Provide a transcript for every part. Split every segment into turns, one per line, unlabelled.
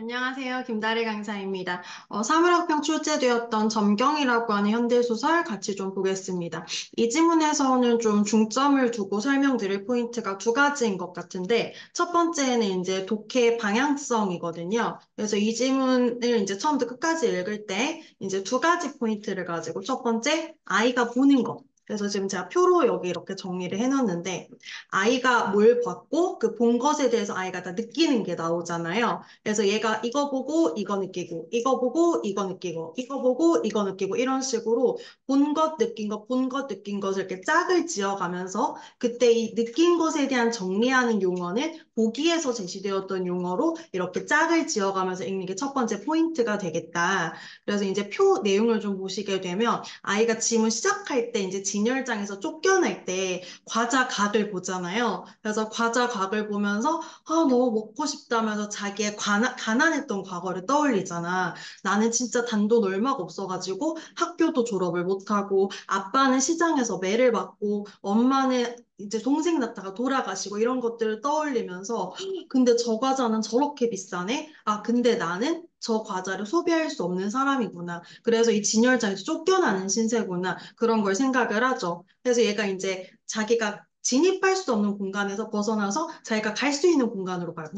안녕하세요. 김다리 강사입니다. 사물학평 출제되었던 점경이라고 하는 현대소설 같이 좀 보겠습니다. 이 지문에서는 좀 중점을 두고 설명드릴 포인트가 두 가지인 것 같은데, 첫 번째는 이제 독해 방향성이거든요. 그래서 이 지문을 이제 처음부터 끝까지 읽을 때 이제 두 가지 포인트를 가지고 첫 번째, 아이가 보는 것. 그래서 지금 제가 표로 여기 이렇게 정리를 해놨는데, 아이가 뭘 봤고, 그 본 것에 대해서 아이가 다 느끼는 게 나오잖아요. 그래서 얘가 이거 보고 이거 느끼고, 이거 보고 이거 느끼고, 이거 보고 이거 느끼고, 이런 식으로 본 것, 느낀 것, 본 것, 느낀 것을 이렇게 짝을 지어가면서 그때 이 느낀 것에 대한 정리하는 용어는 보기에서 제시되었던 용어로 이렇게 짝을 지어가면서 읽는 게 첫 번째 포인트가 되겠다. 그래서 이제 표 내용을 좀 보시게 되면 아이가 지문 시작할 때 이제 진열장에서 쫓겨날 때 과자 각을 보잖아요. 그래서 과자 각을 보면서 너무 먹고 싶다면서 자기의 가난했던 과거를 떠올리잖아. 나는 진짜 단돈 얼마가 없어가지고 학교도 졸업을 못하고 아빠는 시장에서 매를 맞고 엄마는 이제 동생 낳다가 돌아가시고 이런 것들을 떠올리면서 근데 저 과자는 저렇게 비싸네? 아, 근데 나는 저 과자를 소비할 수 없는 사람이구나. 그래서 이 진열장에서 쫓겨나는 신세구나. 그런 걸 생각을 하죠. 그래서 얘가 이제 자기가 진입할 수 없는 공간에서 벗어나서 자기가 갈 수 있는 공간으로 가요.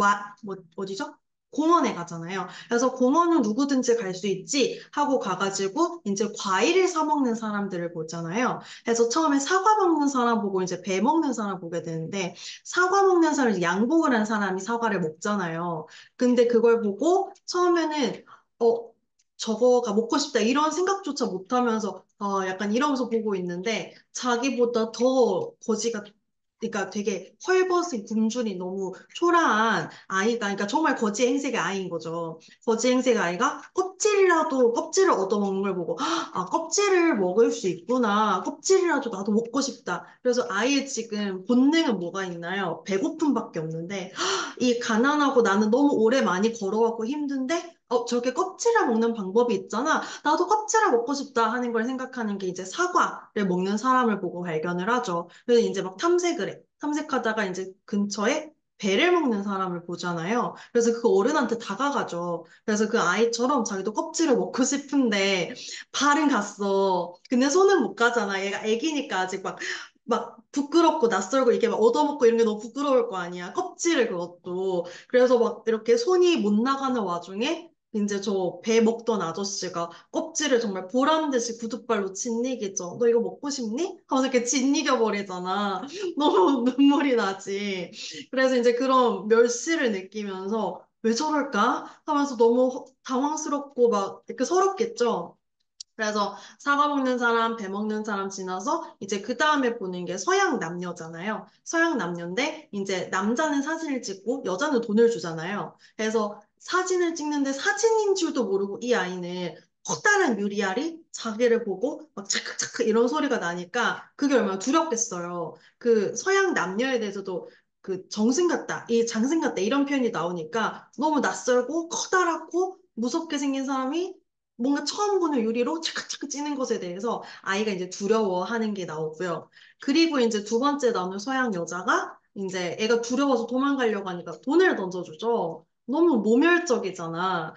어디죠? 공원에 가잖아요. 그래서 공원은 누구든지 갈 수 있지 하고 가가지고 이제 과일을 사 먹는 사람들을 보잖아요. 그래서 처음에 사과 먹는 사람 보고 이제 배 먹는 사람 보게 되는데 사과 먹는 사람이 양보를 한 사람이 사과를 먹잖아요. 근데 그걸 보고 처음에는 어 저거가 먹고 싶다 이런 생각조차 못하면서 약간 이러면서 보고 있는데 자기보다 더 거지가 그러니까 되게 헐벗은 굶주린 너무 초라한 아이가 그러니까 정말 거지 행색의 아이인 거죠. 거지 행색의 아이가 껍질이라도 껍질을 얻어먹는 걸 보고 아 껍질을 먹을 수 있구나. 껍질이라도 나도 먹고 싶다. 그래서 아이의 지금 본능은 뭐가 있나요? 배고픔밖에 없는데 이 가난하고 나는 너무 오래 많이 걸어왔고 힘든데 저렇게 껍질을 먹는 방법이 있잖아. 나도 껍질을 먹고 싶다 하는 걸 생각하는 게 이제 사과를 먹는 사람을 보고 발견을 하죠. 그래서 이제 막 탐색을 해. 탐색하다가 이제 근처에 배를 먹는 사람을 보잖아요. 그래서 그 어른한테 다가가죠. 그래서 그 아이처럼 자기도 껍질을 먹고 싶은데 발은 갔어. 근데 손은 못 가잖아. 얘가 애기니까 아직 막 부끄럽고 낯설고 이게 막 얻어먹고 이런 게 너무 부끄러울 거 아니야. 껍질을 그것도. 그래서 막 이렇게 손이 못 나가는 와중에 이제 저 배 먹던 아저씨가 껍질을 정말 보란 듯이 구둣발로 짓이기죠. 너 이거 먹고 싶니? 하면서 이렇게 짓이겨 버리잖아. 너무 눈물이 나지. 그래서 이제 그런 멸시를 느끼면서 왜 저럴까? 하면서 너무 당황스럽고 막 이렇게 서럽겠죠. 그래서 사과 먹는 사람, 배 먹는 사람 지나서 이제 그 다음에 보는 게 서양 남녀잖아요. 서양 남녀인데 이제 남자는 사진을 찍고 여자는 돈을 주잖아요. 그래서 사진을 찍는데 사진인 줄도 모르고 이 아이는 커다란 유리알이 자기를 보고 막 차크차크 이런 소리가 나니까 그게 얼마나 두렵겠어요. 그 서양 남녀에 대해서도 그 정승 같다, 이 장승 같다 이런 표현이 나오니까 너무 낯설고 커다랗고 무섭게 생긴 사람이 뭔가 처음 보는 유리로 차크차크 찌는 것에 대해서 아이가 이제 두려워하는 게 나오고요. 그리고 이제 두 번째 나오는 서양 여자가 이제 애가 두려워서 도망가려고 하니까 돈을 던져주죠. 너무 모멸적이잖아.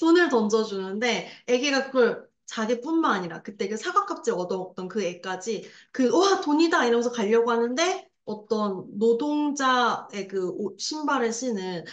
돈을 던져주는데 애기가 그걸 자기뿐만 아니라 그때 그 사과껍질 얻어먹던 그 애까지 와 돈이다 이러면서 가려고 하는데 어떤 노동자의 그 신발을 신은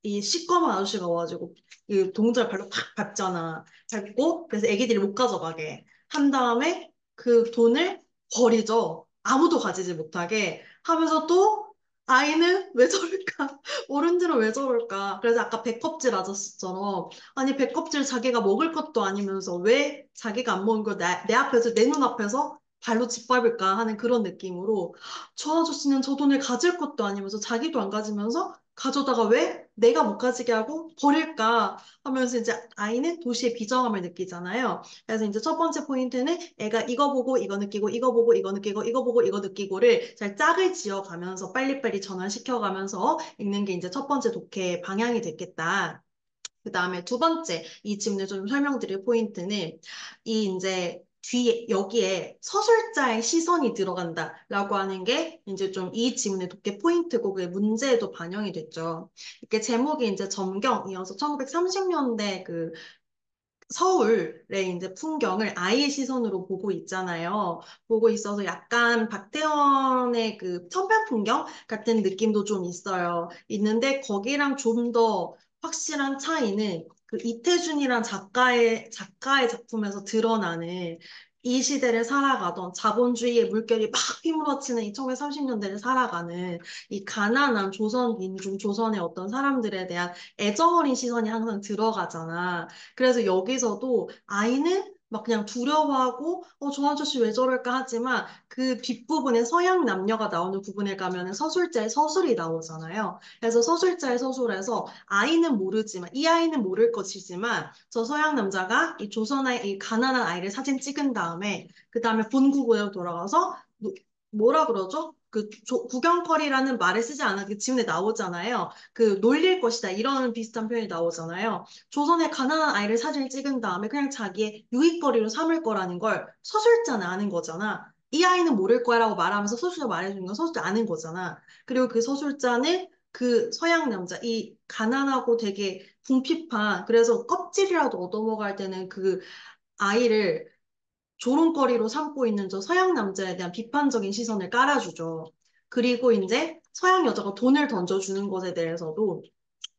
이 시꺼먼 아저씨가 와가지고 이 동전을 발로 팍 밟잖아. 밟고 그래서 애기들이 못 가져가게 한 다음에 그 돈을 버리죠. 아무도 가지지 못하게 하면서 또 아이는 왜 저럴까? 어른들은 왜 저럴까? 그래서 아까 배껍질 아저씨처럼 아니 배껍질 자기가 먹을 것도 아니면서 왜 자기가 안 먹은 걸 내 앞에서 내 눈앞에서 발로 짓밟을까 하는 그런 느낌으로 저 아저씨는 저 돈을 가질 것도 아니면서 자기도 안 가지면서 가져다가 왜 내가 못 가지게 하고 버릴까 하면서 이제 아이는 도시의 비정함을 느끼잖아요. 그래서 이제 첫 번째 포인트는 애가 이거 보고 이거 느끼고 이거 보고 이거 느끼고 이거 보고 이거 느끼고를 잘 짝을 지어가면서 빨리빨리 전환시켜가면서 읽는 게 이제 첫 번째 독해 방향이 됐겠다. 그 다음에 두 번째, 이 질문에 좀 설명드릴 포인트는, 이 이제 뒤에, 여기에 서술자의 시선이 들어간다라고 하는 게 이제 좀 이 지문의 독해 포인트고 그게 문제에도 반영이 됐죠. 이렇게 제목이 이제 점경이어서 1930년대 그 서울의 이제 풍경을 아이의 시선으로 보고 있잖아요. 보고 있어서 약간 박태원의 그 천편 풍경 같은 느낌도 좀 있어요. 있는데 거기랑 좀 더 확실한 차이는 그 이태준이란 작가의 작품에서 드러나는 이 시대를 살아가던 자본주의의 물결이 막 휘몰아치는 이 1930년대를 살아가는 이 가난한 조선 민중, 조선의 어떤 사람들에 대한 애정 어린 시선이 항상 들어가잖아. 그래서 여기서도 아이는 막 그냥 두려워하고 저 아저씨 왜 저럴까 하지만 그 뒷부분에 서양 남녀가 나오는 부분에 가면은 서술자의 서술이 나오잖아요. 그래서 서술자의 서술에서 아이는 모르지만 이 아이는 모를 것이지만 저 서양 남자가 이 조선의 이 가난한 아이를 사진 찍은 다음에 그 다음에 본국으로 돌아가서 뭐라 그러죠? 그 구경거리라는 말을 쓰지 않아도 그 지문에 나오잖아요. 그 놀릴 것이다 이런 비슷한 표현이 나오잖아요. 조선의 가난한 아이를 사진을 찍은 다음에 그냥 자기의 유익거리로 삼을 거라는 걸 서술자는 아는 거잖아. 이 아이는 모를 거라고 말하면서 서술자 말해주는 건 서술자 아는 거잖아. 그리고 그 서술자는 그 서양 남자, 이 가난하고 되게 궁핍한, 그래서 껍질이라도 얻어먹어야 되는 그 아이를 조롱거리로 삼고 있는 저 서양 남자에 대한 비판적인 시선을 깔아주죠. 그리고 이제 서양 여자가 돈을 던져주는 것에 대해서도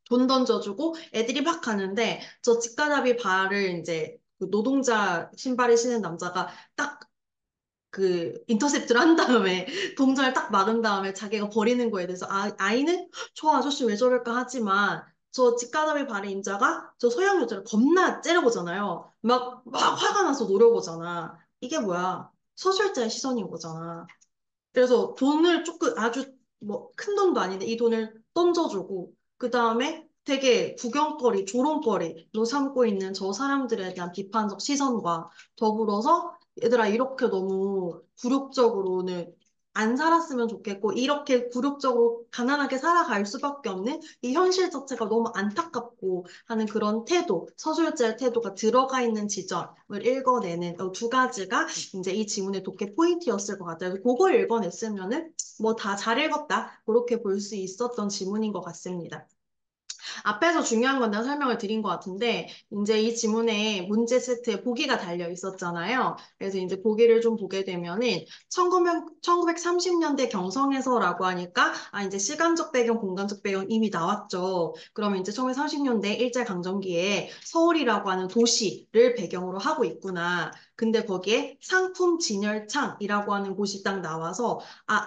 돈 던져주고 애들이 막 가는데 저 집가잡이 발을 이제 그 노동자 신발을 신은 남자가 딱 그 인터셉트를 한 다음에 동전을 딱 막은 다음에 자기가 버리는 거에 대해서 아이는 저 아저씨 왜 저럴까 하지만 저 집가잡이 발의 임자가 저 서양 여자를 겁나 째려보잖아요. 막 화가 나서 노려보잖아. 이게 뭐야? 서술자의 시선인 거잖아. 그래서 돈을 조금 아주 뭐 큰 돈도 아닌데 이 돈을 던져주고 그 다음에 되게 구경거리, 조롱거리로 삼고 있는 저 사람들에 대한 비판적 시선과 더불어서 얘들아 이렇게 너무 굴욕적으로는 안 살았으면 좋겠고 이렇게 굴욕적으로 가난하게 살아갈 수밖에 없는 이 현실 자체가 너무 안타깝고 하는 그런 태도, 서술자의 태도가 들어가 있는 지점을 읽어내는 두 가지가 이제 이 지문의 독해 포인트였을 것 같아요. 그걸 읽어냈으면은 뭐 다 잘 읽었다. 그렇게 볼 수 있었던 지문인 것 같습니다. 앞에서 중요한 건 다 설명을 드린 것 같은데, 이제 이 지문에 문제 세트에 보기가 달려 있었잖아요. 그래서 이제 보기를 좀 보게 되면은, 1930년대 경성에서라고 하니까, 이제 시간적 배경, 공간적 배경 이미 나왔죠. 그러면 이제 1930년대 일제강점기에 서울이라고 하는 도시를 배경으로 하고 있구나. 근데 거기에 상품 진열창이라고 하는 곳이 딱 나와서,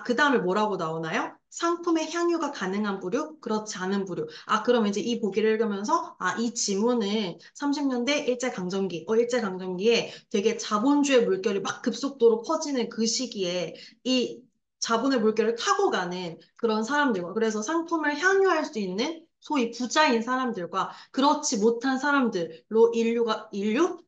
그 다음에 뭐라고 나오나요? 상품의 향유가 가능한 부류, 그렇지 않은 부류. 그럼 이제 이 보기를 읽으면서, 이 지문은 30년대 일제강점기에 되게 자본주의 물결이 막 급속도로 퍼지는 그 시기에 이 자본의 물결을 타고 가는 그런 사람들과, 그래서 상품을 향유할 수 있는 소위 부자인 사람들과 그렇지 못한 사람들로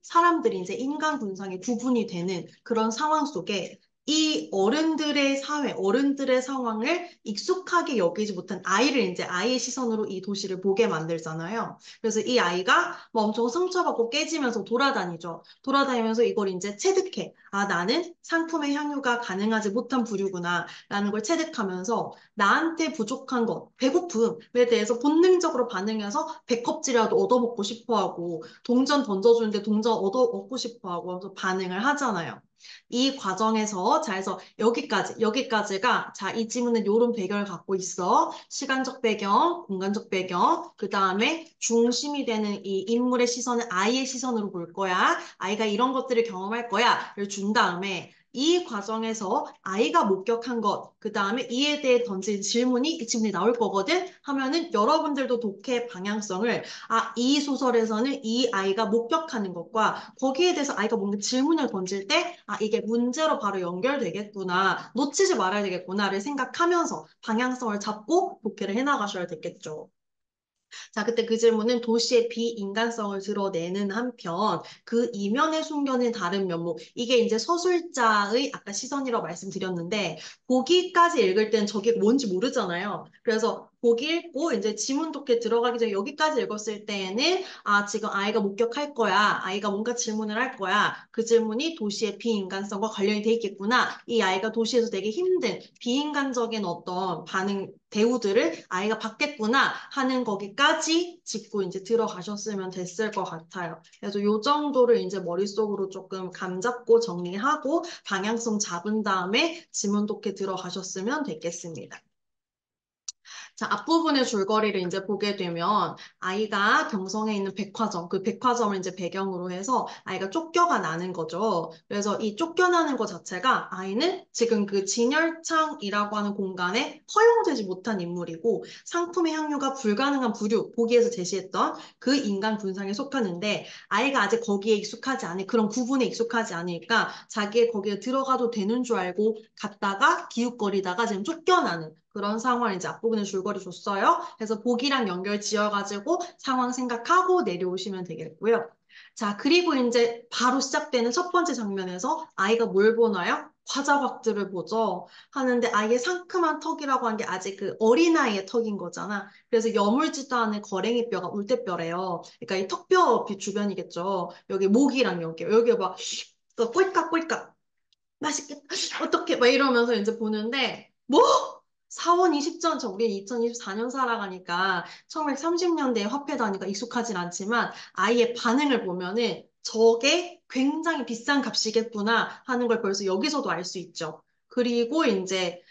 사람들이 이제 인간 군상이 구분이 되는 그런 상황 속에 이 어른들의 사회, 어른들의 상황을 익숙하게 여기지 못한 아이를 이제 아이의 시선으로 이 도시를 보게 만들잖아요. 그래서 이 아이가 뭐 엄청 상처받고 깨지면서 돌아다니죠. 돌아다니면서 이걸 이제 체득해. 나는 상품의 향유가 가능하지 못한 부류구나. 라는 걸 체득하면서 나한테 부족한 것, 배고픔에 대해서 본능적으로 반응해서 배껍질이라도 얻어먹고 싶어 하고 동전 던져주는데 동전 얻고 싶어 하고 하면서 반응을 하잖아요. 이 과정에서 자 해서 여기까지가 자 이 지문은 이런 배경을 갖고 있어. 시간적 배경, 공간적 배경, 그 다음에 중심이 되는 이 인물의 시선은 아이의 시선으로 볼 거야. 아이가 이런 것들을 경험할 거야를 준 다음에 이 과정에서 아이가 목격한 것, 그 다음에 이에 대해 던진 질문이 이 지문이 나올 거거든 하면은 여러분들도 독해 방향성을 이 소설에서는 이 아이가 목격하는 것과 거기에 대해서 아이가 뭔가 질문을 던질 때, 이게 문제로 바로 연결되겠구나, 놓치지 말아야 되겠구나를 생각하면서 방향성을 잡고 독해를 해나가셔야 되겠죠. 자, 그때 그 질문은 도시의 비인간성을 드러내는 한편 그 이면에 숨겨진 다른 면목. 이게 이제 서술자의 아까 시선이라고 말씀드렸는데 거기까지 읽을 땐 저게 뭔지 모르잖아요. 그래서 거기 읽고 이제 지문 독해 들어가기 전에 여기까지 읽었을 때에는 아, 지금 아이가 목격할 거야. 아이가 뭔가 질문을 할 거야. 그 질문이 도시의 비인간성과 관련이 돼 있겠구나. 이 아이가 도시에서 되게 힘든 비인간적인 어떤 반응 대우들을 아이가 받겠구나 하는 거기까지 짚고 이제 들어가셨으면 됐을 것 같아요. 그래서 요 정도를 이제 머릿속으로 조금 감잡고 정리하고 방향성 잡은 다음에 지문 독해 들어가셨으면 됐겠습니다. 자, 앞부분의 줄거리를 이제 보게 되면 아이가 경성에 있는 백화점, 그 백화점을 이제 배경으로 해서 아이가 쫓겨가 나는 거죠. 그래서 이 쫓겨나는 것 자체가 아이는 지금 그 진열창이라고 하는 공간에 허용되지 못한 인물이고 상품의 향유가 불가능한 부류, 보기에서 제시했던 그 인간 군상에 속하는데 아이가 아직 거기에 익숙하지 않은 그런 구분에 익숙하지 않으니까 자기의 거기에 들어가도 되는 줄 알고 갔다가 기웃거리다가 지금 쫓겨나는 그런 상황을 이제 앞부분에 줄거리 줬어요. 그래서 보기랑 연결 지어가지고 상황 생각하고 내려오시면 되겠고요. 자, 그리고 이제 바로 시작되는 첫 번째 장면에서 아이가 뭘 보나요? 과자박들을 보죠. 하는데 아이의 상큼한 턱이라고 한 게 아직 그 어린아이의 턱인 거잖아. 그래서 여물지도 않은 거랭이 뼈가 울대뼈래요. 그러니까 이 턱뼈 주변이겠죠. 여기 목이랑 여기 막 꼴깍꼴깍 맛있겠다. 어떻게 막 이러면서 이제 보는데 뭐? 4원 20전 우리 2024년 살아가니까 1930년대 화폐 단위가 익숙하진 않지만 아이의 반응을 보면은 저게 굉장히 비싼 값이겠구나 하는 걸 벌써 여기서도 알 수 있죠. 그리고 이제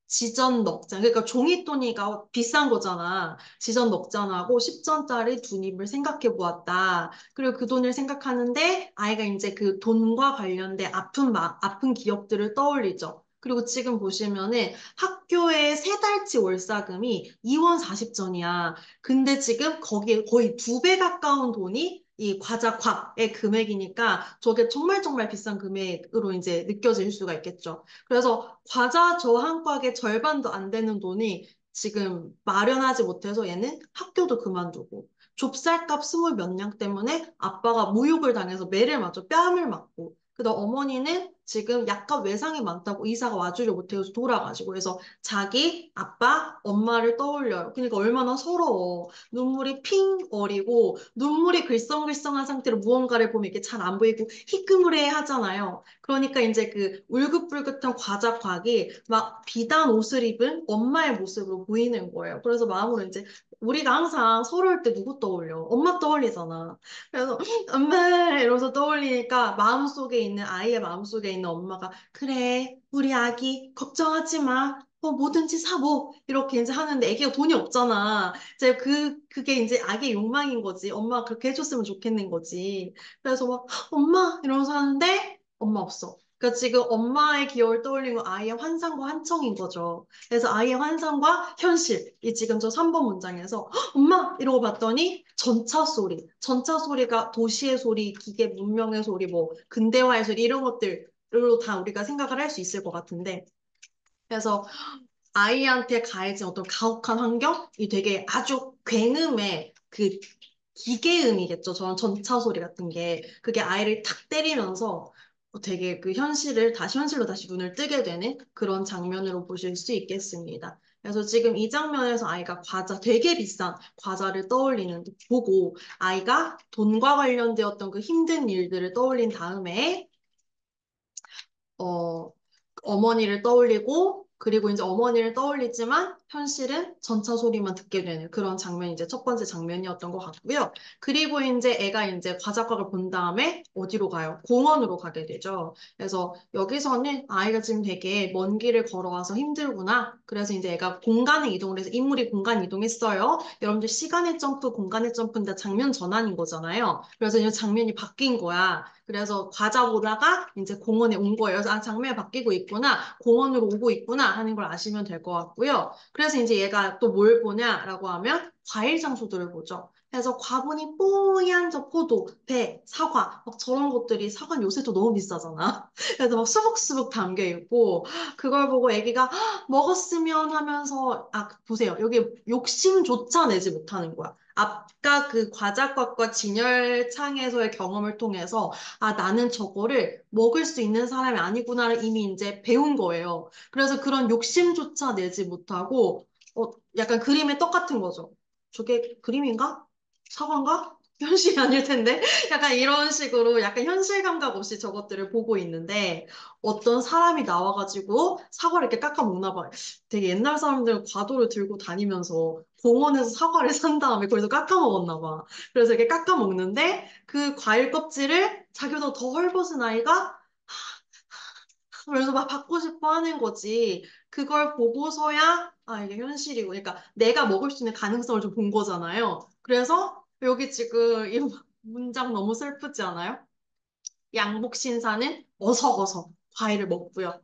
지전 넉장 그러니까 종이돈이가 비싼 거잖아. 지전 넉장하고 10전짜리 두 입을 생각해 보았다. 그리고 그 돈을 생각하는데 아이가 이제 그 돈과 관련된 아픈 기억들을 떠올리죠. 그리고 지금 보시면은 학교에 세 달치 월사금이 2원 40전이야. 근데 지금 거기에 거의 두 배 가까운 돈이 이 과자 곽의 금액이니까 저게 정말 정말 비싼 금액으로 이제 느껴질 수가 있겠죠. 그래서 과자 저 한 곽의 절반도 안 되는 돈이 지금 마련하지 못해서 얘는 학교도 그만두고 좁쌀값 20몇 냥 때문에 아빠가 모욕을 당해서 매를 맞고 뺨을 맞고 그다음 어머니는 지금 약간 외상이 많다고 의사가 와주려 못해서 돌아가시고 그래서 자기 아빠 엄마를 떠올려요. 그러니까 얼마나 서러워. 눈물이 핑 어리고 눈물이 글썽글썽한 상태로 무언가를 보면 이게 잘 안 보이고 희끄무레 하잖아요. 그러니까 이제 그 울긋불긋한 과자곽이 막 비단 옷을 입은 엄마의 모습으로 보이는 거예요. 그래서 마음으로 이제 우리가 항상 서러울 때 누구 떠올려? 엄마 떠올리잖아. 그래서 엄마 이러면서 떠올리니까 마음속에 있는 아이의 마음속에 있는 엄마가 그래 우리 아기 걱정하지 마. 뭐든지 사뭐 이렇게 이제 하는데 애기가 돈이 없잖아. 이제 그게 이제 아기의 욕망인 거지. 엄마가 그렇게 해줬으면 좋겠는 거지. 그래서 막 엄마 이러면서 하는데 엄마 없어. 그러니까 지금 엄마의 기억을 떠올리고 아이의 환상과 환청인 거죠. 그래서 아이의 환상과 현실이 지금 저 3번 문장에서 엄마 이러고 봤더니 전차 소리, 전차 소리가 도시의 소리, 기계 문명의 소리, 뭐 근대화의 소리 이런 것들로 다 우리가 생각을 할 수 있을 것 같은데 그래서 아이한테 가해진 어떤 가혹한 환경이 되게 아주 굉음의 그 기계음이겠죠. 저는 전차 소리 같은 게 그게 아이를 탁 때리면서 되게 그 현실을 다시 현실로 다시 눈을 뜨게 되는 그런 장면으로 보실 수 있겠습니다. 그래서 지금 이 장면에서 아이가 과자 되게 비싼 과자를 떠올리는 보고 아이가 돈과 관련되었던 그 힘든 일들을 떠올린 다음에 어, 어머니를 떠올리고, 그리고 이제 어머니를 떠올리지만, 현실은 전차 소리만 듣게 되는 그런 장면이 이제 첫 번째 장면이었던 것 같고요. 그리고 이제 애가 이제 과자곽을 본 다음에 어디로 가요? 공원으로 가게 되죠. 그래서 여기서는 아이가 지금 되게 먼 길을 걸어와서 힘들구나. 그래서 이제 애가 공간에 이동을 해서 인물이 공간 이동했어요. 여러분들 시간의 점프, 공간의 점프인데 장면 전환인 거잖아요. 그래서 이제 장면이 바뀐 거야. 그래서 과자 보다가 이제 공원에 온 거예요. 그래서 아, 장면이 바뀌고 있구나. 공원으로 오고 있구나 하는 걸 아시면 될 것 같고요. 그래서 이제 얘가 또 뭘 보냐라고 하면 과일 장소들을 보죠. 그래서 과분이 뽀얀 저 포도, 배, 사과 막 저런 것들이 사과는 요새 또 너무 비싸잖아. 그래서 막 수북수북 담겨 있고 그걸 보고 애기가 "헉, 먹었으면 하면서 아 보세요. 여기 욕심조차 내지 못하는 거야. 아까 그 과자값과 진열창에서의 경험을 통해서 아, 나는 저거를 먹을 수 있는 사람이 아니구나를 이미 이제 배운 거예요. 그래서 그런 욕심조차 내지 못하고 약간 그림의 떡 같은 거죠. 저게 그림인가? 사과인가? 현실이 아닐 텐데. 약간 이런 식으로 약간 현실 감각 없이 저것들을 보고 있는데 어떤 사람이 나와가지고 사과를 이렇게 깎아 먹나 봐요. 되게 옛날 사람들은 과도를 들고 다니면서 공원에서 사과를 산 다음에 거기서 깎아 먹었나 봐. 그래서 이렇게 깎아 먹는데 그 과일 껍질을 자기보다 더 헐벗은 아이가 그래서 막 받고 싶어 하는 거지. 그걸 보고서야, 아, 이게 현실이고. 그러니까 내가 먹을 수 있는 가능성을 좀 본 거잖아요. 그래서 여기 지금 이 문장 너무 슬프지 않아요? 양복 신사는 어석어석 과일을 먹고요.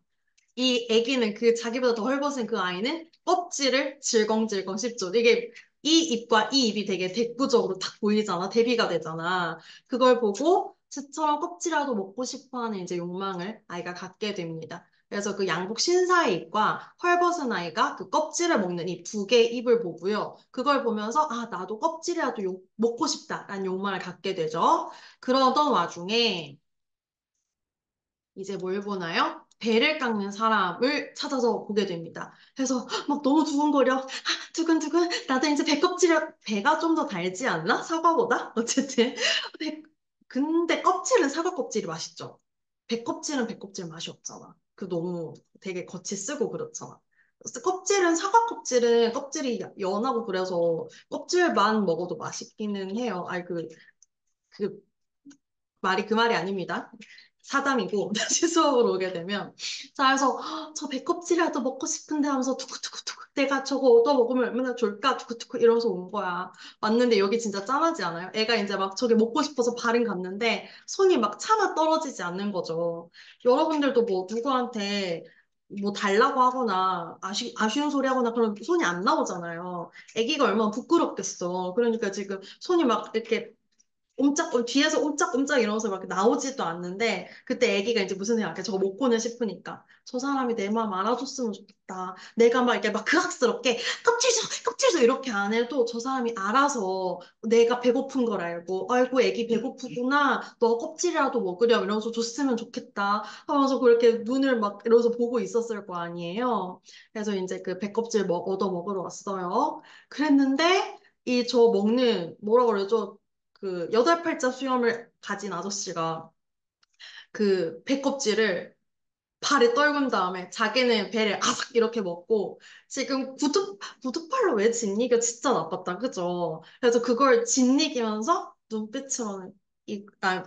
이 아기는 그 자기보다 더 헐벗은 그 아이는 껍질을 질겅질겅 씹죠. 이게 이 입과 이 입이 되게 대구적으로 딱 보이잖아. 대비가 되잖아. 그걸 보고 저처럼 껍질이라도 먹고 싶어 하는 이제 욕망을 아이가 갖게 됩니다. 그래서 그 양복 신사의 입과 헐벗은 아이가 그 껍질을 먹는 이 두 개의 입을 보고요. 그걸 보면서 아, 나도 껍질이라도 먹고 싶다라는 욕망을 갖게 되죠. 그러던 와중에 이제 뭘 보나요? 배를 깎는 사람을 찾아서 보게 됩니다. 그래서 막 너무 두근거려. 아, 두근두근. 나도 이제 배가 좀 더 달지 않나? 사과보다? 어쨌든. 배- 근데 껍질은 사과 껍질이 맛있죠. 배 껍질은 배 껍질 맛이 없잖아. 그 너무 되게 겉이 쓰고 그렇잖아. 그래서 사과 껍질은 껍질이 연하고 그래서 껍질만 먹어도 맛있기는 해요. 아니, 그 말이 그 말이 아닙니다. 사담이고 다시 수업으로 오게 되면 자 그래서 저 배껍질이라도 먹고 싶은데 하면서 투쿠투쿠투쿠 내가 저거 얻어 먹으면 얼마나 좋을까 투쿠투쿠 이러면서 온 거야. 왔는데 여기 진짜 짠하지 않아요? 애가 이제 막 저게 먹고 싶어서 발은 갔는데 손이 막 차마 떨어지지 않는 거죠. 여러분들도 뭐 누구한테 뭐 달라고 하거나 아쉬운 소리 하거나 그런 손이 안 나오잖아요. 애기가 얼마나 부끄럽겠어. 그러니까 지금 손이 막 이렇게 뒤에서 옴짝옴짝 이러면서 막 나오지도 않는데, 그때 애기가 이제 무슨 생각해? 저거 먹고는 싶으니까. 저 사람이 내 마음 알아줬으면 좋겠다. 내가 막 이렇게 막 극악스럽게, 껍질 줘! 이렇게 안 해도 저 사람이 알아서 내가 배고픈 걸 알고, 아이고, 애기 배고프구나. 너 껍질이라도 먹으렴. 이러면서 줬으면 좋겠다. 하면서 그렇게 눈을 막 이러면서 보고 있었을 거 아니에요. 그래서 이제 그 배껍질 얻어 먹으러 왔어요. 그랬는데, 뭐라 그러죠? 그 여덟 팔자 수염을 가진 아저씨가 그 배껍질을 발에 떨군 다음에 자기는 배를 아삭 이렇게 먹고 지금 구두팔로 왜 짓이겨 진짜 나빴다 그죠? 그래서 그걸 짓이기면서 눈빛으로는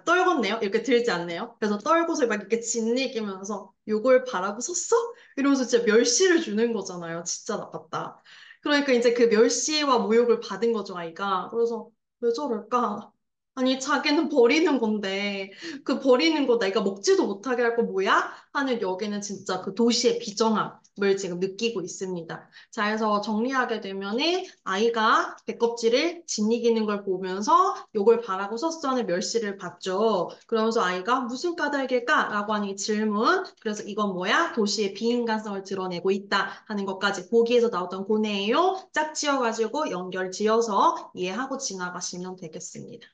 떨궜네요? 이렇게 들지 않네요? 그래서 떨고서 막 이렇게 짓이기면서 요걸 바라고 섰어? 이러면서 진짜 멸시를 주는 거잖아요. 진짜 나빴다. 그러니까 이제 그 멸시와 모욕을 받은 거죠, 아이가. 그래서 왜 저럴까? 아니, 자기는 버리는 건데, 그 버리는 거 내가 먹지도 못하게 할 거 뭐야? 하는 여기는 진짜 그 도시의 비정함을 지금 느끼고 있습니다. 자, 그래서 정리하게 되면은 아이가 배껍질을 짓이기는 걸 보면서 요걸 바라고 서스하는 멸시를 받죠. 그러면서 아이가 무슨 까닭일까라고 하는 이 질문. 그래서 이건 뭐야? 도시의 비인간성을 드러내고 있다 하는 것까지 보기에서 나왔던 고뇌예요. 짝 지어가지고 연결 지어서 이해하고 지나가시면 되겠습니다.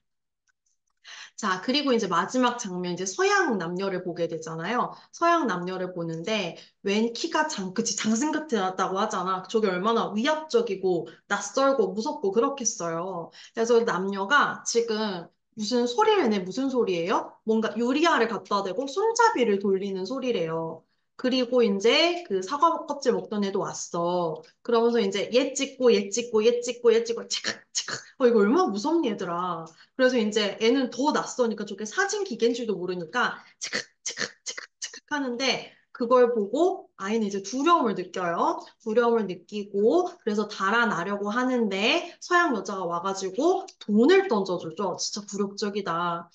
자, 그리고 이제 마지막 장면, 이제 서양 남녀를 보게 되잖아요. 서양 남녀를 보는데, 웬 키가 그치, 장승 같다고 하잖아. 저게 얼마나 위압적이고, 낯설고, 무섭고, 그렇겠어요. 그래서 남녀가 지금 무슨 소리예요? 뭔가 유리알을 갖다 대고 손잡이를 돌리는 소리래요. 그리고 이제 그 사과 껍질 먹던 애도 왔어. 그러면서 이제 얘 찍고, 얘 찍고, 얘 찍고, 얘 찍고, 치칵, 치칵. 이거 얼마나 무섭니, 얘들아. 그래서 이제 애는 더 낯서니까 저게 사진 기계인 줄도 모르니까 치칵치칵치칵치칵 하는데 그걸 보고 아이는 이제 두려움을 느껴요. 두려움을 느끼고 그래서 달아나려고 하는데 서양 여자가 와가지고 돈을 던져주죠. 진짜 굴욕적이다.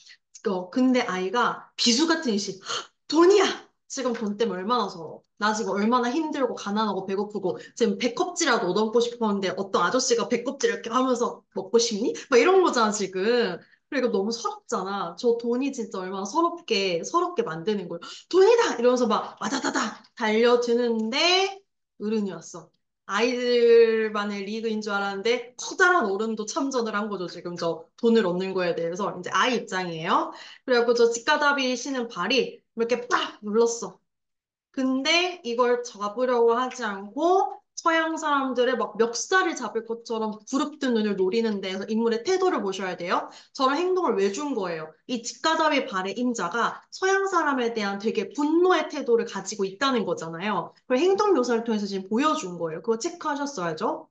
근데 아이가 비수 같은 인식 돈이야! 지금 돈 때문에 얼마나 서러워. 나 지금 얼마나 힘들고 가난하고 배고프고 지금 배껍질이라도 얻어먹고 싶었는데 어떤 아저씨가 배껍질 이렇게 하면서 먹고 싶니? 막 이런 거잖아 지금. 그리고 너무 서럽잖아. 저 돈이 진짜 얼마나 서럽게 만드는 거예요. 돈이다! 이러면서 막 와다다다 달려드는데 어른이 왔어. 아이들만의 리그인 줄 알았는데 커다란 어른도 참전을 한 거죠. 지금 저 돈을 얻는 거에 대해서 이제 아이 입장이에요. 그래갖고 저 집가다비 씨는 발이 이렇게 빡 눌렀어. 근데 이걸 잡으려고 하지 않고 서양 사람들의 막 멱살을 잡을 것처럼 부릅뜬 눈을 노리는 데서 인물의 태도를 보셔야 돼요. 저런 행동을 왜 준 거예요? 이 직가다위 발의 임자가 서양 사람에 대한 되게 분노의 태도를 가지고 있다는 거잖아요. 그걸 행동 묘사를 통해서 지금 보여준 거예요. 그거 체크하셨어야죠.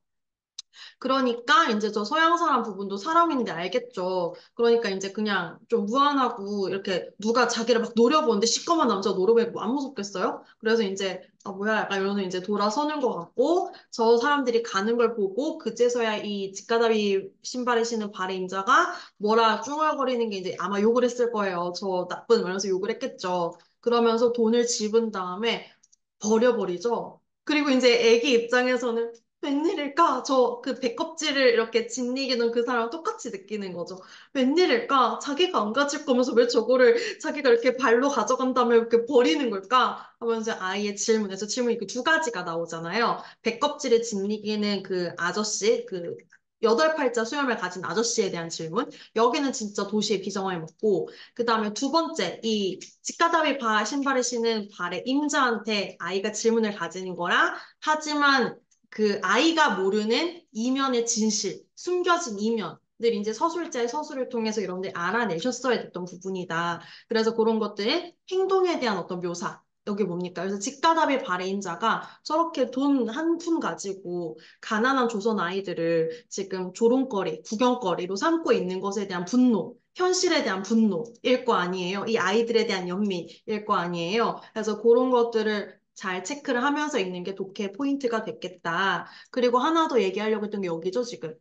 그러니까 이제 저 서양 사람 부분도 사람인데 알겠죠. 그러니까 이제 그냥 좀 무안하고 이렇게 누가 자기를 막 노려보는데 시꺼먼 남자 노려보면 뭐안 무섭겠어요? 그래서 이제 아 뭐야 약간 이러면서 이제 돌아서는 것 같고 저 사람들이 가는 걸 보고 그제서야 이 직가다리 신발을 신은 발의 임자가 뭐라 쭝얼거리는 게 이제 아마 욕을 했을 거예요. 저 나쁜 이러면서 욕을 했겠죠. 그러면서 돈을 집은 다음에 버려버리죠. 그리고 이제 애기 입장에서는 웬일일까? 저 그 배껍질을 이렇게 짓이기는 그 사람 똑같이 느끼는 거죠. 웬일일까? 자기가 안 가질 거면서 왜 저거를 자기가 이렇게 발로 가져간 다음에 이렇게 버리는 걸까? 하면서 아이의 질문에서 질문이 그 두 가지가 나오잖아요. 배껍질을 짓이기는 그 아저씨, 그 여덟 팔자 수염을 가진 아저씨에 대한 질문. 여기는 진짜 도시의 비정함을 먹고, 그 다음에 두 번째, 이 치카다비 바 신발을 신은 발의 임자한테 아이가 질문을 가지는 거랑, 하지만 그 아이가 모르는 이면의 진실, 숨겨진 이면들 이제 서술자의 서술을 통해서 이런 데 알아내셨어야 됐던 부분이다. 그래서 그런 것들의 행동에 대한 어떤 묘사. 여기 뭡니까? 그래서 직가답의 발해인자가 저렇게 돈 한 푼 가지고 가난한 조선 아이들을 지금 조롱거리, 구경거리로 삼고 있는 것에 대한 분노, 현실에 대한 분노일 거 아니에요. 이 아이들에 대한 연민일 거 아니에요. 그래서 그런 것들을 잘 체크를 하면서 읽는 게 독해 포인트가 됐겠다. 그리고 하나 더 얘기하려고 했던 게 여기죠, 지금.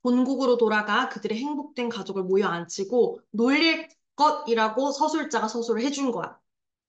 본국으로 돌아가 그들의 행복된 가족을 모여 앉히고 놀릴 것이라고 서술자가 서술을 해준 거야.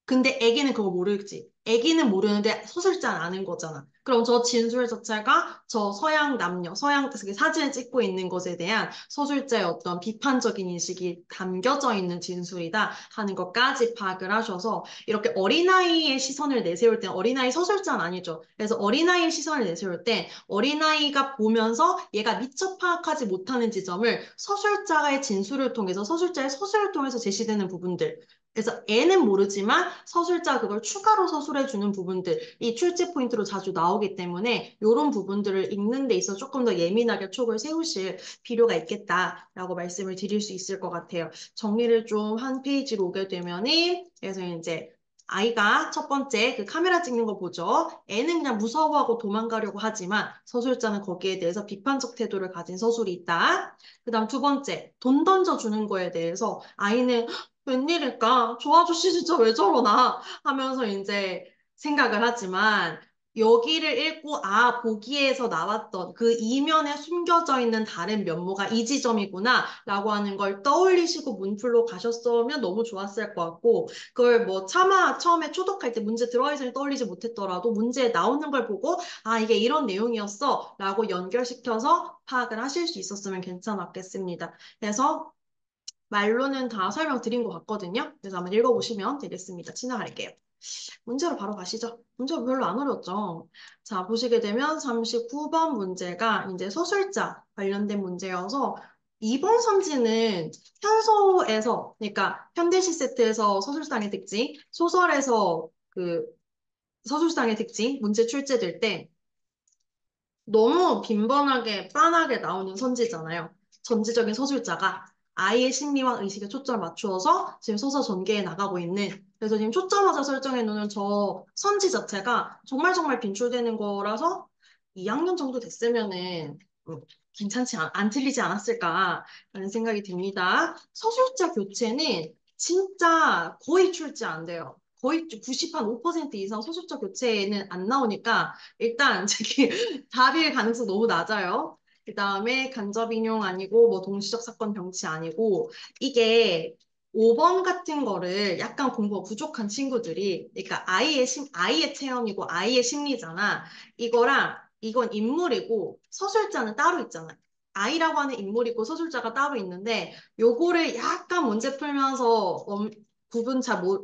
근데 애기는 그거 모르지. 애기는 모르는데 서술자는 아는 거잖아. 그럼 저 진술 자체가 저 서양 남녀, 서양 사진을 찍고 있는 것에 대한 서술자의 어떤 비판적인 인식이 담겨져 있는 진술이다 하는 것까지 파악을 하셔서 이렇게 어린아이의 시선을 내세울 때 어린아이 서술자는 아니죠. 그래서 어린아이의 시선을 내세울 때 어린아이가 보면서 얘가 미처 파악하지 못하는 지점을 서술자의 진술을 통해서 서술자의 서술을 통해서 제시되는 부분들 그래서 애는 모르지만 서술자 그걸 추가로 서술해주는 부분들, 이 출제 포인트로 자주 나오기 때문에 이런 부분들을 읽는 데 있어 조금 더 예민하게 촉을 세우실 필요가 있겠다라고 말씀을 드릴 수 있을 것 같아요. 정리를 좀 한 페이지로 오게 되면은, 그래서 이제 아이가 첫 번째 그 카메라 찍는 거 보죠. 애는 그냥 무서워하고 도망가려고 하지만 서술자는 거기에 대해서 비판적 태도를 가진 서술이 있다. 그다음 두 번째, 돈 던져주는 거에 대해서 아이는 웬일일까? 저 아저씨 진짜 왜 저러나? 하면서 이제 생각을 하지만 여기를 읽고 아, 보기에서 나왔던 그 이면에 숨겨져 있는 다른 면모가 이 지점이구나 라고 하는 걸 떠올리시고 문풀로 가셨으면 너무 좋았을 것 같고 그걸 뭐 차마 처음에 초독할 때 문제 들어가기 전에 떠올리지 못했더라도 문제에 나오는 걸 보고 아, 이게 이런 내용이었어 라고 연결시켜서 파악을 하실 수 있었으면 괜찮았겠습니다. 그래서 말로는 다 설명드린 것 같거든요. 그래서 한번 읽어보시면 되겠습니다. 지나갈게요. 문제로 바로 가시죠. 문제가 별로 안 어려웠죠. 자, 보시게 되면 39번 문제가 이제 서술자 관련된 문제여서 2번 선지는 현소에서, 그러니까 현대시 세트에서 서술상의 특징, 소설에서 그 서술상의 특징, 문제 출제될 때 너무 빈번하게 빤하게 나오는 선지잖아요. 전지적인 서술자가 아이의 심리와 의식에 초점을 맞추어서 지금 소설 전개에 나가고 있는 그래서 지금 초점화자 설정해 놓는 저 선지 자체가 정말 정말 빈출되는 거라서 2학년 정도 됐으면은 괜찮지 안 틀리지 않았을까라는 생각이 듭니다. 서술자 교체는 진짜 거의 출제 안 돼요. 거의 90한5% 이상 서술자 교체는 안 나오니까 일단 저기 답일 가능성 너무 낮아요. 그 다음에 간접 인용 아니고 뭐 동시적 사건 병치 아니고 이게 5번 같은 거를 약간 공부가 부족한 친구들이 그러니까 아이의 체험이고 아이의 심리잖아. 이거랑 이건 인물이고 서술자는 따로 있잖아. 아이라고 하는 인물이고 서술자가 따로 있는데 요거를 약간 문제 풀면서 구분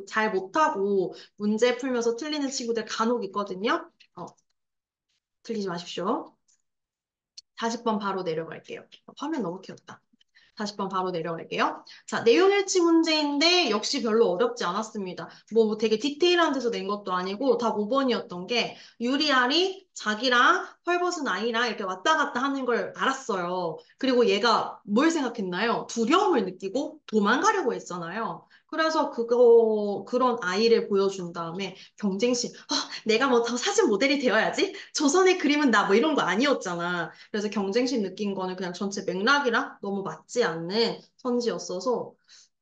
잘 못하고 문제 풀면서 틀리는 친구들 간혹 있거든요. 틀리지 마십시오. 40번 바로 내려갈게요. 화면 너무 튀었다. 40번 바로 내려갈게요. 자, 내용일치 문제인데 역시 별로 어렵지 않았습니다. 뭐 되게 디테일한 데서 낸 것도 아니고 답 5번이었던 게 유리알이 자기랑 헐벗은 아이랑 이렇게 왔다 갔다 하는 걸 알았어요. 그리고 얘가 뭘 생각했나요? 두려움을 느끼고 도망가려고 했잖아요. 그래서 그런 아이를 보여준 다음에 경쟁심, 내가 뭐 더 사진 모델이 되어야지? 조선의 그림은 나 뭐 이런 거 아니었잖아. 그래서 경쟁심 느낀 거는 그냥 전체 맥락이랑 너무 맞지 않는 선지였어서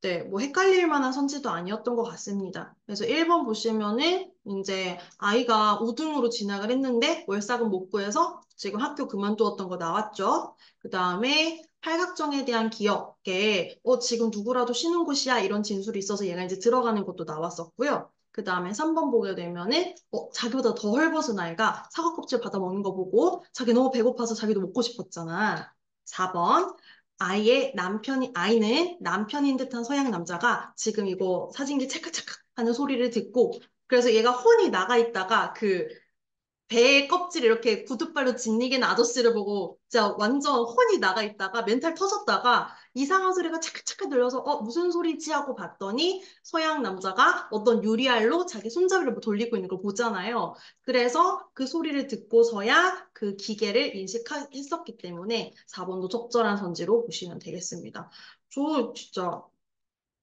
네, 뭐 헷갈릴 만한 선지도 아니었던 것 같습니다. 그래서 1번 보시면은 이제 아이가 우등으로 진학을 했는데 월삭은 못 구해서 지금 학교 그만두었던 거 나왔죠. 그 다음에 팔각정에 대한 기억에 지금 누구라도 쉬는 곳이야 이런 진술이 있어서 얘가 이제 들어가는 것도 나왔었고요. 그 다음에 3번 보게 되면은 자기보다 더 헐벗은 아이가 사과 껍질 받아 먹는 거 보고 자기 너무 배고파서 자기도 먹고 싶었잖아. 4번 아이는 남편인 듯한 서양 남자가 지금 이거 사진기 찰칵찰칵 하는 소리를 듣고 그래서 얘가 혼이 나가 있다가 그 배 껍질 이렇게 구두발로 짓이기는 아저씨를 보고 진짜 완전 혼이 나가 있다가 멘탈 터졌다가 이상한 소리가 차크차크 들려서 무슨 소리지 하고 봤더니 서양 남자가 어떤 유리알로 자기 손잡이를 뭐 돌리고 있는 걸 보잖아요. 그래서 그 소리를 듣고서야 그 기계를 인식했었기 때문에 4번도 적절한 선지로 보시면 되겠습니다. 저 진짜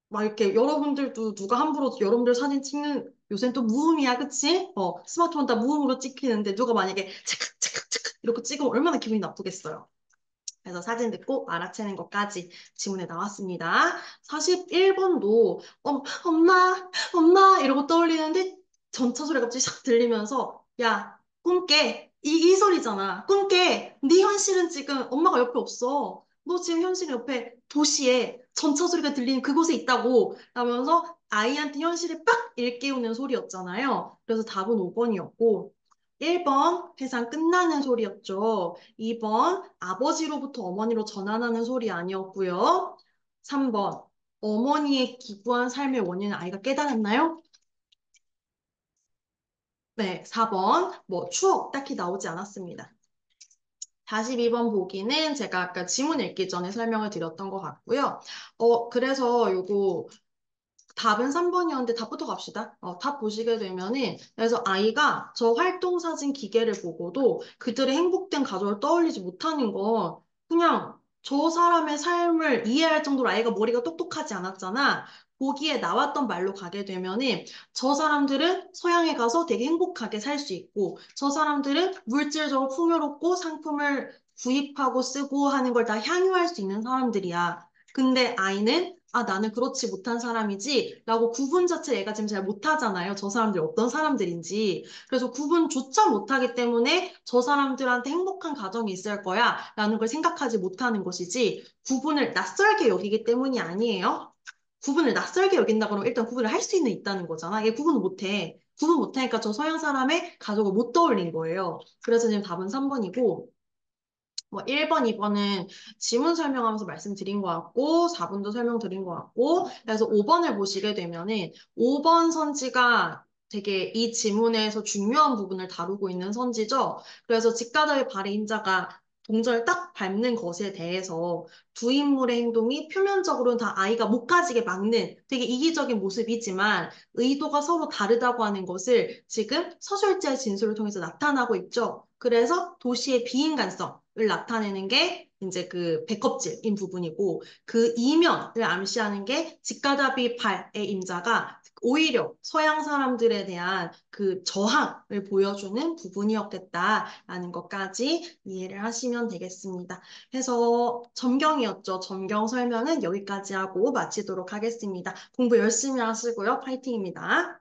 막 이렇게 여러분들도 누가 함부로 여러분들 사진 찍는 요새는 또 무음이야, 그치? 스마트폰 다 무음으로 찍히는데 누가 만약에 찰칵찰칵찰칵 이렇게 찍으면 얼마나 기분이 나쁘겠어요. 그래서 사진 듣고 알아채는 것까지 지문에 나왔습니다. 41번도 엄마 이러고 떠올리는데 전차 소리가 갑자기 싹 들리면서 야, 꿈깨. 이 소리잖아. 꿈깨. 네 현실은 지금 엄마가 옆에 없어. 너 지금 현실 옆에 도시에 전차 소리가 들리는 그곳에 있다고 하면서 아이한테 현실을 빡 일깨우는 소리였잖아요. 그래서 답은 5번이었고 1번 회상 끝나는 소리였죠. 2번 아버지로부터 어머니로 전환하는 소리 아니었고요. 3번 어머니의 기구한 삶의 원인은 아이가 깨달았나요? 네, 4번 뭐 추억 딱히 나오지 않았습니다. 42번 보기는 제가 아까 지문 읽기 전에 설명을 드렸던 것 같고요. 그래서 요거 답은 3번이었는데 답부터 갑시다. 답 보시게 되면은 그래서 아이가 저 활동사진 기계를 보고도 그들의 행복된 가족을 떠올리지 못하는 건 그냥 저 사람의 삶을 이해할 정도로 아이가 머리가 똑똑하지 않았잖아. 거기에 나왔던 말로 가게 되면은 저 사람들은 서양에 가서 되게 행복하게 살 수 있고 저 사람들은 물질적으로 풍요롭고 상품을 구입하고 쓰고 하는 걸 다 향유할 수 있는 사람들이야. 근데 아이는 나는 그렇지 못한 사람이지 라고 구분 자체 얘가 지금 잘 못하잖아요. 저 사람들이 어떤 사람들인지. 그래서 구분조차 못하기 때문에 저 사람들한테 행복한 가정이 있을 거야 라는 걸 생각하지 못하는 것이지 구분을 낯설게 여기기 때문이 아니에요. 구분을 낯설게 여긴다고 면 일단 구분을 할 수 있다는 거잖아. 얘 구분을 못해. 구분 못하니까 저 서양 사람의 가족을 못 떠올린 거예요. 그래서 지금 답은 3번이고 뭐 1번, 2번은 지문 설명하면서 말씀드린 것 같고 4번도 설명드린 것 같고 그래서 5번을 보시게 되면은 5번 선지가 되게 이 지문에서 중요한 부분을 다루고 있는 선지죠. 그래서 직가더의 발의 인자가 동전을 딱 밟는 것에 대해서 두 인물의 행동이 표면적으로는 다 아이가 못 가지게 막는 되게 이기적인 모습이지만 의도가 서로 다르다고 하는 것을 지금 서술자의 진술을 통해서 나타나고 있죠. 그래서 도시의 비인간성 을 나타내는 게 이제 그 배껍질인 부분이고 그 이면을 암시하는 게 직가다비 발의 임자가 오히려 서양 사람들에 대한 그 저항을 보여주는 부분이었겠다라는 것까지 이해를 하시면 되겠습니다. 그래서 점경이었죠. 점경 설명은 여기까지 하고 마치도록 하겠습니다. 공부 열심히 하시고요. 파이팅입니다.